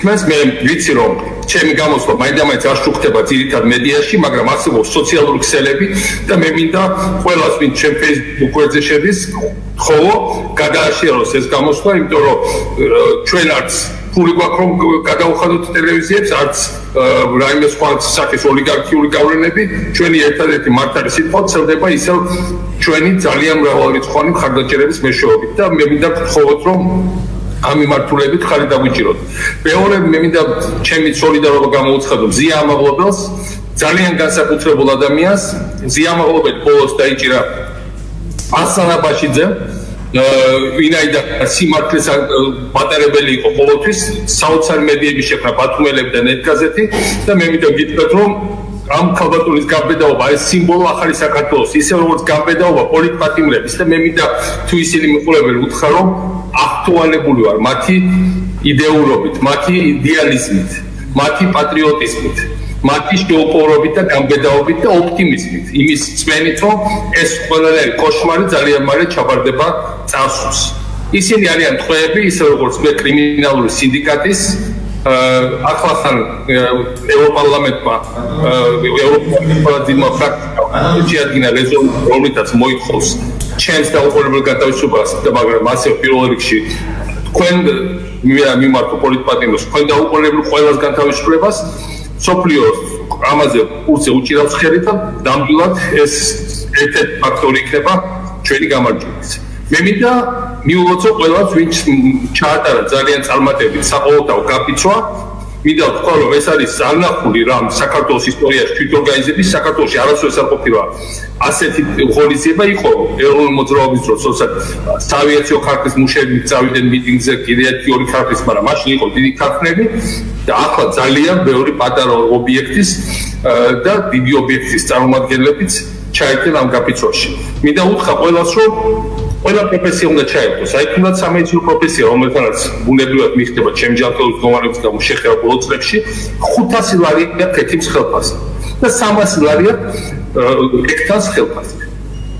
მას მე ვიცი რომ ჩემი გამოსვლა მაინდამაინც არ შუქდება ძირითად მედიაში, მაგრამ არსებობს სოციალური ქსელები და მე მინდა ყველას ვინც ჩემ Facebook გვერდზე შედის, ხოლო გადააშეროს ეს გამოსვლა, იმიტომ რომ ჩვენ არც ფული გვაქვს რომ გადავუხადოთ ტელევიზიებს, არც რაიმე სხვა სახის ოლიგარქიული გავლენები, ჩვენი ერთადერთი მართალი სიტყვა ვრცელდება ისევ ჩვენი ძალიან მრავალრიცხოვანი მხარდაჭერების მეშვეობით და მე მინდა გთხოვოთ რომ ამ მიმართულებით ხარი დაგვიჭიროთ. მეორე მე მინდა ჩემი სოლიდარობა გამოუცხადო ზია ამაღლობელს, ძალიან განსაკუთრებულ ადამიანს, ზია ამაღლობელი ბოლოს დაიჭირა ასანა ბაშიძე, ვინაიდან სიმართლის მატარებელი იყო ყოველთვის, საოცარი მედიების შექმნა ბათუმელები და ნეტგაზეთი და მე მინდა გითხრათ რომ ამ ქალბატონის გამბედაობა ეს სიმბოლო ახალი საქართველოს, ისე როგორც გამბედაობა პოლიტპატიმრების და მე მინდა თუ ისინი მიყოლებელი უთხრა რომ აქტუალებული ვარ მათი იდეურობით, მათი იდეალიზმით, მათი პატრიოტიზმით, მათი შეუპოვრობით და გამბედაობით და ოპტიმიზმით, იმის წმენით რომ ეს ყველანაირი კოშმარი ძალიან მალე ჩაბარდება წარსულს. ისინი არიან ტყვეები, ისე როგორც მე კრიმინალური სინდიკატის ახლახან ევროპარლამენტმა ევროპის ფრაქციამ შეადგინა რეზოლუცია, რომლითაც მოითხოვს ჩემს დაუყოვნებელ გადაუსწრებას და მაგრამ ასევე პირველ რიგში თქვენ მიმართო პოლიტპატიმროს, თქვენ დაუყოვნებელ ყველას განთავისუფლებას, სოფლიოს ამაზე კურსზე უჭირავს ხელი და ნამდვილად ეს ერთ-ერთი ფაქტორი იქნება ჩვენი გამარჯვების. მე მინდა მიულოცო ყველას, ვინც ჩაატარა ძალიან წარმატებით საყოველთაო გაფიცვა, მინდა ვთქვა რომ ეს არის არნახული რამ საქართველოს ისტორიაში თვითორგანიზების, საქართველოში არასოდეს არ ყოფილა ასეთი ღონისძიება იყო ეროვნული მოძრაობის დროს, როცა საავიაციო ქარხნის მუშები წავიდნენ მიტინგზე, კიდე ერთი-ორი ქარხნის, მაგრამ მაშინ იყო დიდი ქარხნები და ახლა ძალიან ბევრი პატარა ობიექტის და დიდი ობიექტის წარმომადგენლებიც ჩაერთნენ ამ გაფიცვაში. მინდა უთხრა ყველას რომ ყველა პროფესია უნდა ჩაერთოს, აი თუნდაც სამედიცინო პროფესია, რომელთანაც ბუნებრივად მიხდება ჩემი ჯანმრთელობის მდგომარეობის გამო შეხება ბოლო წლებში, 500 ლარი ეკეთებს ხელფასზე და 300 ლარი ეკეთებს ხელფასზე.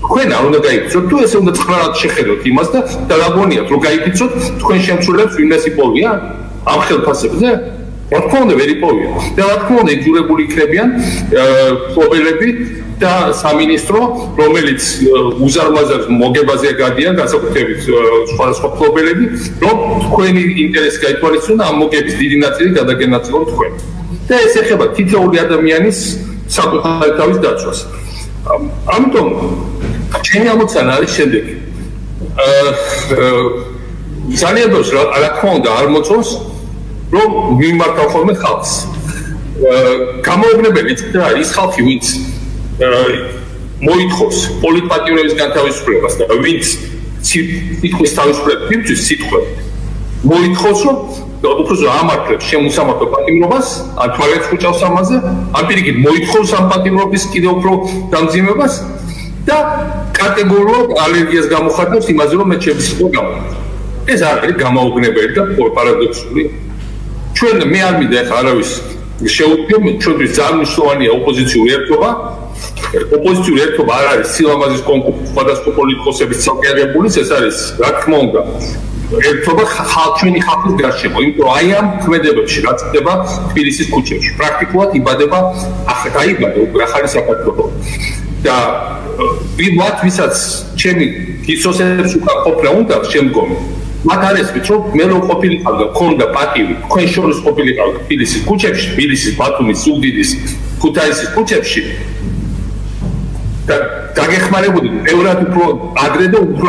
თქვენ არ უნდა გაიფიცოთ, თუ ესე უნდა ცხრალად შეხედოთ იმას და რაგონიათ რომ გაიფიცოთ, თქვენ შემსრულებს ვინმეს იპოვია ამ ხელფასებზე? რა თქმა უნდა ვერ იპოვია და რა თქმა უნდა იძულებული იქნებიან მფლობელები და სამინისტრო, რომელიც უზარმაზარ მოგებაზე გადიან, განსაკუთრებით სხვადასხვა მფლობელები, რომ თქვენი ინტერესი გაითვალისწინონ და ამ მოგების დიდი ნაწილი გადაგენაწილონ თქვენ. და ეს ეხება თითოეული ადამიანის საკუთარი თავის დაცვას. ამიტომ ჩემი ამოცანა არის შემდეგი. ძალიან ბევრს რა თქმა უნდა არ მოწონს რომ მიმართავ ხოლმე ხალხს. გამოუგნებელი და ის ხალხი, ვინც მოითხოვს პოლიტპატიმრების განთავისუფლებას და ვინც სიტყვის თავისუფლებას იბრძვის სიტყვებით, მოითხოვს რომ უბრალოდ ამართლებს შემოსამართლო პატიმრობას, ან თვალებს ხუჭავს ამაზე, ან პირიქით მოითხოვს ამ პატიმრობის კიდევ უფრო დამძიმებას და კატეგორიულად ალერგიას გამოხატავს იმაზე, რომ მე ჩემი სიტყვა გამოვიდა. ეს არ არის გამოუგნებელი და პარადოქსული. ჩვენ მე არ მინდა ახლა არავის შეუდგე, ჩვენთვის ძალიან მნიშვნელოვანია ოპოზიციური ერთობა. ოპოზიციური ერთობა არ არის სილამაზის კონკურსი სხვადასხვა პოლიტიკოსების წარგებულის, ეს არის რა თქმა უნდა ერთობა ჩვენი ხალხის გარშემო, იმიტომ აი ამ ქმედებებში რაც ხდება თბილისის ქუჩებში, პრაქტიკულად იბადება დაიბადა ახალი საქართველო და ვიღაც ვისაც ჩემი გისოსებს უკან ყოფნა უნდა შემდგომი მათ არ ესმით რომ მე რომ ყოფილიყავდა ქონდა პატივი თქვენ შორის ყოფილიყავდა თბილისის ქუჩებში, თბილისის, ბათუმის, ზუგდიდის, ქუთაისის ქუჩებში და დაგეხმარებოდი ბევრად უფრო ადრე და უფრო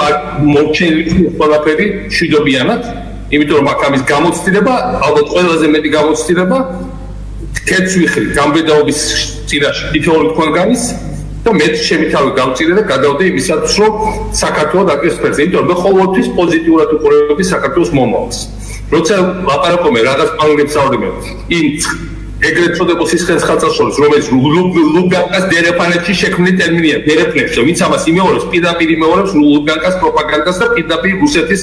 მორჩენილი ყველაფერი შვიდობიანად, იმიტომ რომ აქ ამის გამოცდილება, ალბათ ყველაზე მეტი გამოცდილება კეთს ვიხრი გამბედაობის წინაშე თითოეული თქვენგანის და მე ჩემი თავი გავწირე და გადავდე იმისათვის რომ საქართველოს აკეთებს ფერზე, იმიტომ რომ მე ყოველთვის პოზიტიურად უყურებდი საქართველოს მომავალს. როცა ლაპარაკობენ რაღაც პანელებს ავდები იმ ეგრეთ წოდებულ სისხლის ხალხაშორის, რომელიც ლუგანკას დერეფანეთში შექმნილი ტერმინია, დერეფნებში, ვინც ამას იმეორებს, პირდაპირ იმეორებს ლუგანკას პროპაგანდას და პირდაპირ რუსეთის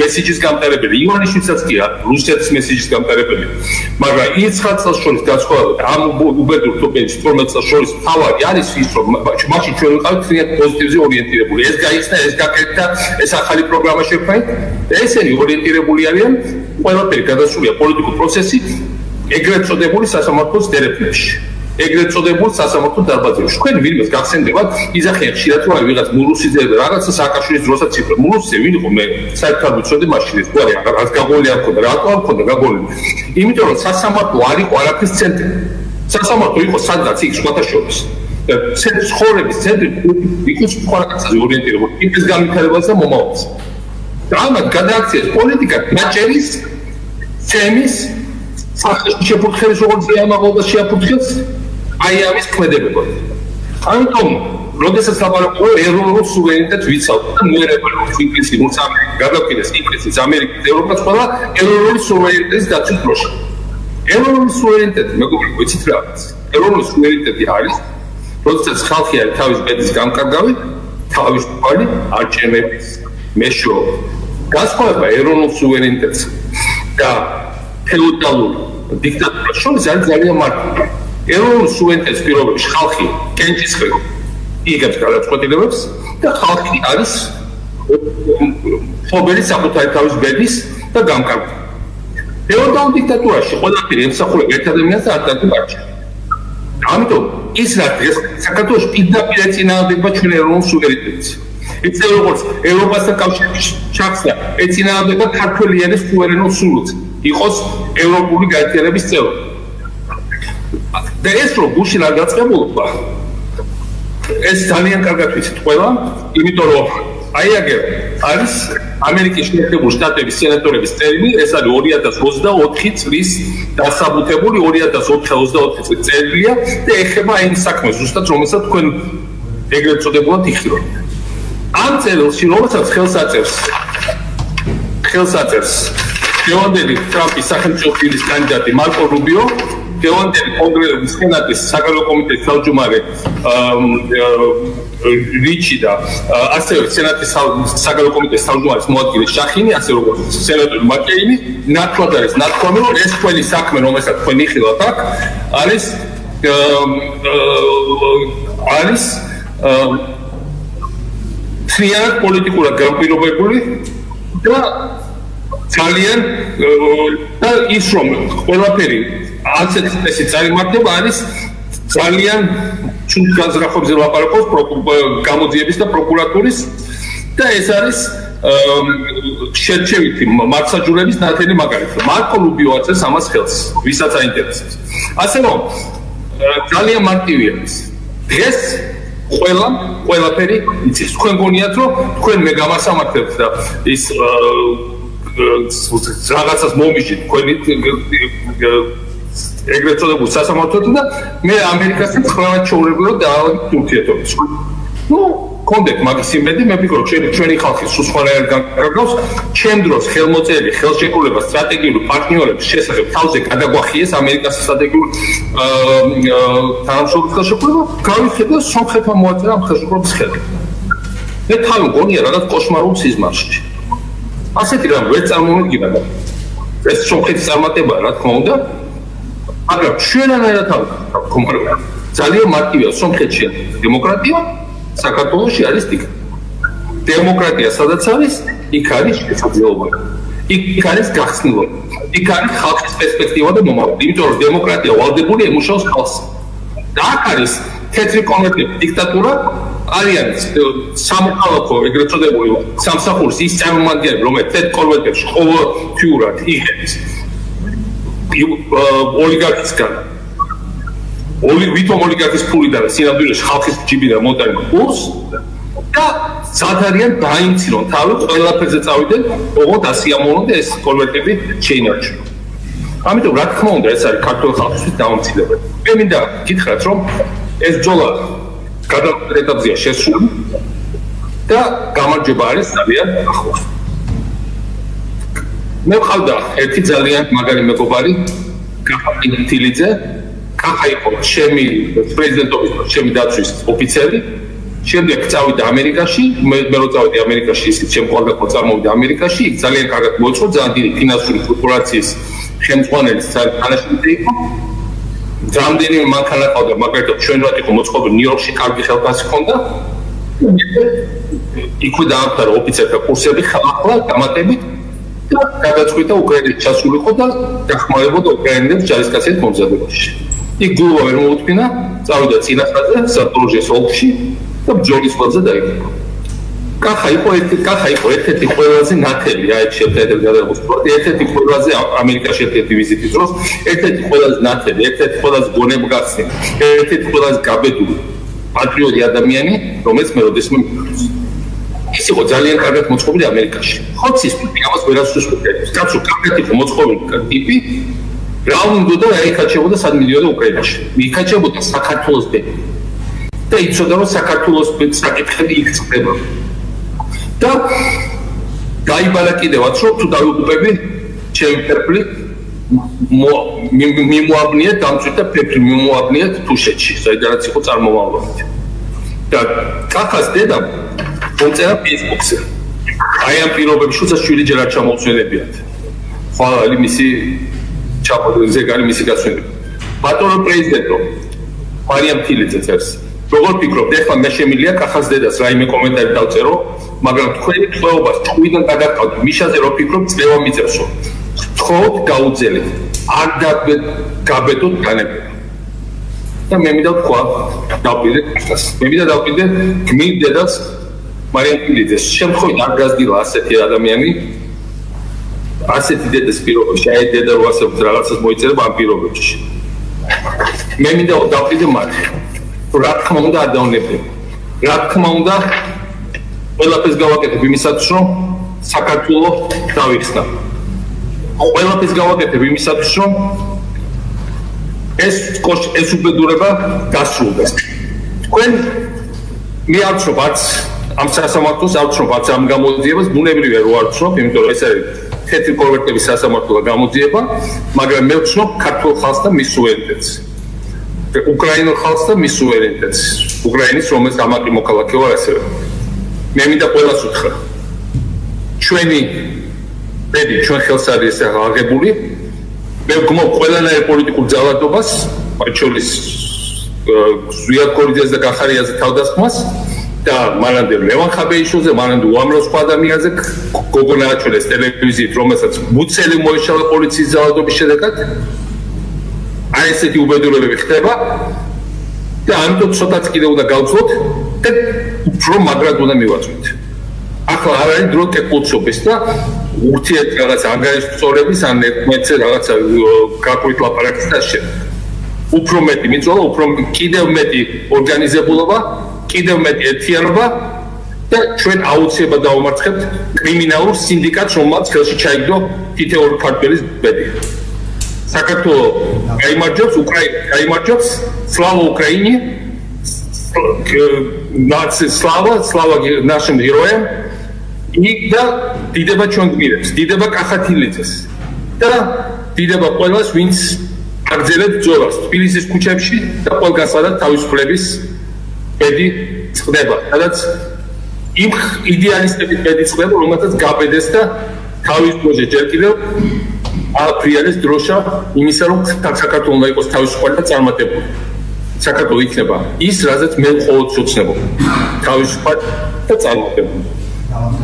მესიჯის გამტარებელი, ივანიშვილსაც კი არა, რუსეთის მესიჯის გამტარებელი. მაგრამ 9 წელს შორის განსხვავებით ამ უბედურ ტოპენში 12 წელს შორის თავი არის ის, რომ მაშინ ჩვენ ვიყავით ძალიან პოზიტივზე ორიენტირებული. ეს გაიხსნა, ეს გაკეთდა, ეს ახალი პროგრამა შექმნით. ესენი ორიენტირებული არიან ყველაფერი გადასულია პოლიტიკურ პროცესი ეგრეთ წოდებული სასამართლოს დერეფნებში. ეგრეთ წოდებულ სასამართლო დარბაზებში. თქვენ ვინმეს გახსენდებათ, იზახიან ხშირად რომ ვიღაც მურუსიძე რაღაცა სააკაშვილის დროსაც იფრო. მურუსიძე ვინ იყო მე? საერთოდ ვიცოდი მაშინ ეს გვარი რაღაც გაგონილი არ მქონდა, რატო არ მქონდა გაგონილი? იმიტომ რომ სასამართლო არ იყო არაფრის ცენტრი. სასამართლო იყო სადღაც იქ სხვათა შორის. ცხოვრების ცენტრი იყო სხვა რაღაცაზე ორიენტირებული. იმის განვითარებას და მომავალს. და ამათ გადააქციეს პოლიტიკა დაჭერის, ცემის, სახეში შეფურთხელის როგორც ამაღლდა შეაფურთხეს აი ამის ქმედებებად. ამიტომ, როდესაც ლაპარაკობ ეროვნულ სუვერენიტეტს ვიცავთ და მოერებალ ინგლისი, ამერიკა, გადავკიდეს ინგლისის, ამერიკის, ევროპას ყველა ეროვნული სუვერენიტეტის დაცვის დროში. ეროვნული სუვერენიტეტი, მეგობრებო, იცით რა არის? ეროვნული სუვერენიტეტი არის, როდესაც ხალხი არის თავის ბედის გამკარგავი, თავისუფალი არჩევნების მეშვეობით. განსხვავება ეროვნულ სუვერენიტეტს და ფეოდალურ დიქტატურას შორის არის ძალიან მარტივი. ეროვნულ სუვერენიტეტის პირობებში ხალხი კენჭისყრით იღებს გადაწყვეტილებებს და ხალხი არის ხობელი საკუთარი თავის ბედის და გამკარგვა. ფეოდალურ დიქტატურაში ყველაფერი ემსახურება ერთ ადამიანს და არ დაგმარჩა. ამიტომ ის რა დღეს საქართველოს პირდაპირ ეწინააღმდება ჩვენ ეროვნულ სუვერენიტეტს. ისე როგორც ევროპასთან კავშირის ჩახსნა ეწინააღმდება ქართველიანის სუვერენულ სურვილს. იყოს ევროპული გაერთიანების წევრი. და ეს რომ გუშინ არ გაწყებულობა, ეს ძალიან კარგად ვიცით ყველა, იმიტომ რომ აი აგერ არის ამერიკის შეერთებული შტატების სენატორების წერილი, ეს არის 2024 წლის დასაბუთებული 2024 წლის წერილია და ეხება აი იმ საქმეს, ზუსტად რომელსაც თქვენ ეგრეთ წოდებულად იხილავთ. ამ წერილში რომელსაც ხელს აწევს დღევანდელი ტრამპის სახელმწიფო პირის კანდიდატი მარკო რუბიო, დღევანდელი კონგრესის სენატის საგარეო კომიტეტის თავმჯდომარე რიჩი და ასევე სენატის საგარეო კომიტეტის თავმჯდომარის მოადგილე შახინი, ასე როგორც სენატორი მაკეინი, ნათლად არის ნათქვამი, რომ ეს თქვენი საქმე, რომელსაც თქვენ იხილავთ აქ, არის ცნიერად პოლიტიკურად განპირობებული და ძალიან და ის რომ ყველაფერი ასეთ წესი წარიმართება არის ძალიან ჩუნ განზრახებზე ლაპარაკობს გამოძიების და პროკურატურის და ეს არის შერჩევითი მართლმსაჯულების ნათელი მაგალითი. მარკო რუბიო აწევს ამას ხელს, ვისაც აინტერესებს. ასე რომ ძალიან მარტივი არის. დღეს ყველაფერი იცის. თქვენ გონიათ რომ თქვენ მე გამასამართლებთ და ის რაღაცას მომიჯით თქვენი ეგრეთ წოდებულ სასამართლოდ და მე ამერიკასთან ხრამად ჩაურეგულო და ურთიერთობებს. კონდეთ მაგის იმედი, მე ვფიქრობ ჩვენი ხალხი სულ სხვანაირად განკარგავს, ჩემ დროს ხელმოწერილი ხელშეკრულება სტრატეგიული პარტნიორების შესახებ თავზე გადაგვახიეს ამერიკას სტრატეგიულ თანამშრომლობის ხელშეკრულება, გავიხადე სომხეთმა მოაწერა ამ ხელშეკრულების ხელი. მე თავი მგონია რაღაც კოშმარულ სიზმარში. ასეთი რამ ვერ წარმოვიდგინა და ეს სომხეთის წარმატებაა, რა თქმა უნდა, მაგრამ ჩვენანაირად თქმა ძალიან მარტივია სომხეთში დემოკრატია, საქართველოში არის დიქტატურა. დემოკრატია სადაც არის, იქ არის შესაძლებლობა. იქ არის გახსნილობა. იქ არის ხალხის პერსპექტივა და მომავალი. იმიტომ რომ დემოკრატია ვალდებული ემუშაოს ხალხს. და აქ არის თეთრი კონვერტები დიქტატურა, არიან სამოქალაქო ეგრეთ წოდებული სამსახურის ის წარმომადგენლები, რომელიც თეთრ კონვერტებში ყოველთვიურად იღებს ოლიგარქისგან ვითომ ოლიგარქის ფულიდან სინამდვილეში ხალხის ჯიბიდან მოტანილ პულს და ზადარიან დაიმცირონ თავი ყველაფერზე წავიდნენ, ოღონდ ასიამოვნონ და ეს კონვერტები შეინარჩუნონ. ამიტომ რა თქმა უნდა ეს არის ქართულ ხალხისთვის დაუმცირებელი. მე მინდა გითხრათ რომ ეს ბრძოლა გადამწერ ეტაპზეა შესული და გამარჯვება არის ძალიან ახლოს. მე ვყავდა ერთი ძალიან მაგარი მეგობარი კახა პინტილიძე, კახა იყო ჩემი პრეზიდენტობის ჩემი დაცვის ოფიცერი შემდეგ წავიდა ამერიკაში, მე რო წავედი ამერიკაში, ისიც შემოყალიბდა წარმოვიდა ამერიკაში, იქ ძალიან კარგად მოეწყო, ძალიან დიდი ფინანსური კორპორაციის ხელმძღვანელი თანაშემწე იყო. რამდენიმე მანქანა ყავდა, მაგალითად ჩვენ რა იყო მოწყობილი ნიუ-იორკში კარგი ხელფასი ჰქონდა. იქვე დაამთავრა ოფიცერთა კურსები ახლა დამატებით და გადაწყვიტა უკრაინაში ჩასულიყო და დახმარებოდა უკრაინელებს ჯარისკაცების მომზადებაში. იქ გულობა ვერ მოუთმინა, წავიდა წინასწარზე, ზაპოროჟიეს ოლქში და ბრძოლის ველზე დაიღუპა. კახა იყო ერთ-ერთი ყველაზე ნათელი, აი შეერთებულ გადაღებულს, ერთ-ერთი ყველაზე ამერიკაში ერთ-ერთი ვიზიტის დროს, ერთ-ერთი ყველაზე ნათელი, ერთ-ერთი ყველაზე გონებგახსნი, ერთ-ერთი ყველაზე გაბედული პატრიოტი ადამიანი, რომელიც მე როდესმე მიყავს. ის იყო ძალიან კარგად მოწყობილი ამერიკაში. ხოც ის ამას ვერასდროს ვუყურებს. კაცო, კარგად იყო მოწყობილი ტიპი, რა უნდა და ეკაჩებოდა სად მიდიოდა უკრაინაში. იკაჩებოდა საქართველოს ბედი. და იცოდა რომ საქართველოს საკითხები იქ წდება. და დაიბალა კიდევაც რომ თუ დავიღუპები ჩემი ფერფლი მიმოაბნიეთ დამწვით და ფერფლი მიმოაბნიეთ თუშეთში, საიდანაც იყო წარმომავლობით. და კახას დედამ მომწერა ფეისბუქზე. აი ამ პირობებში უცას 7 ჯერ არ ჩამოვცვენებიათ. ხვალ მისი ზეგარი მისი გასვენება. ბატონო პრეზიდენტო, მარიამ თილიძე წერს. როგორ ფიქრობთ, ეხლა მე შემიძლია კახას დედას რაიმე კომენტარი დავწერო, მაგრამ თქვენი თხოვებას ჭკვიდან გადაგყავთ. მიშაზე რო ფიქრობ, წლევა მიწევსო. თხოვთ გაუძელეთ. არ გაბედოთ განებება. და მე მინდა თქვა, დავყიდე კახას. მე მინდა დავყიდე გმირ დედას მარიამ თილიძეს. შემთხვევით არ გაზრდილა ასეთი ადამიანი. ასეთი დედის პირობებში, აი დედა რო ასე რაღაცას მოიწერება ამ პირობებში. მე მინდა დავყიდე მათ. რა თქმა უნდა არ დავნებდება. რა თქმა უნდა ყველაფერს გავაკეთებ იმისათვის რომ საქართველოს დავიხსნა. ყველაფერს გავაკეთებ იმისათვის რომ ეს უბედურება დასრულდეს. თქვენ მე არ ვცნობ არც ამ სასამართლოს, არ ვცნობ არც ამ გამოძიებას, ბუნებრივია რომ არ ვცნობ, იმიტომ რომ ეს არის თეთრი კორვეტების სასამართლო გამოძიება, მაგრამ მე ვცნობ ქართულ ხალხს და მის სუვერენიტეტს. უკრაინულ ხალხს და მის სუვერენიტეტს. უკრაინის რომელიც ამაყი მოქალაქე ვარ ასევე. მე მინდა ყველას უთხრა. ჩვენი ბედი ჩვენ ხელს არის აღებული. მე ვგმობ ყველანაირ პოლიტიკურ ძალადობას, მათ შორის ზვიად კორიძეს და გახარიაზე თავდასხმას და მანამდე ლევან ხაბეიშვილზე, მანამდე უამრავ სხვა ადამიანზე გოგონა აჩვენეს ტელევიზიით, რომელსაც მუცელი მოეშალა პოლიციის ძალადობის შედეგად. აი ესეთი უბედურებები ხდება და ამიტომ ცოტაც კიდე უნდა გავცლოთ და უფრო მაგრად უნდა მივაწვით. ახლა არ არის დრო კეკუცობის და ურთიერთ რაღაც ანგარიშწორების ან ერთმანეთზე რაღაცა გაკვით ლაპარაკის და შე. უფრო მეტი მიწოლა, უფრო კიდევ მეტი ორგანიზებულობა, კიდევ მეტი ერთიანობა და ჩვენ აუცილებლად დავამარცხებთ კრიმინალურ სინდიკატს, რომელსაც ხელში ჩაიგდო თითოეული ქართველის ბედი. საქართველო გაიმარჯვებს, უკრაინა გაიმარჯვებს, სლავა უკრაინი, სლავა нашим героям და დიდება ჩვენ გმირებს, დიდება კახა თილიძეს და დიდება ყველას, ვინც აგრძელებს ბრძოლას თბილისის ქუჩებში და ყველგან სადაც თავისუფლების ბედი წყდება, სადაც იმ იდეალისტების ბედი წყდება, რომელთაც გაბედეს და თავის დროზე ჯერ კიდევ აფრიალის დროშა იმისა, რომ საქართველოს უნდა იყოს თავისუფალი და წარმატებული. საქართველო იქნება ის, რაზეც მე მხოლოდ ვცნობ. თავისუფალი და წარმატებული.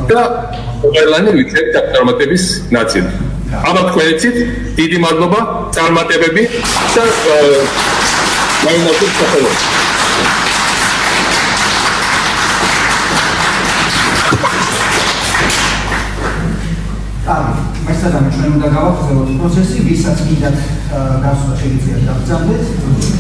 და ყველანი ვიცით წარმატების ნაწილი. აბა თქვენიცით დიდი მადლობა, წარმატებები და მაინაცით სახელმწიფო. მესადამე ჩვენ უნდა გავახსენოთ პროცესი, ვისაც მინდათ გასვლა შეიძლება დაგრძელოთ.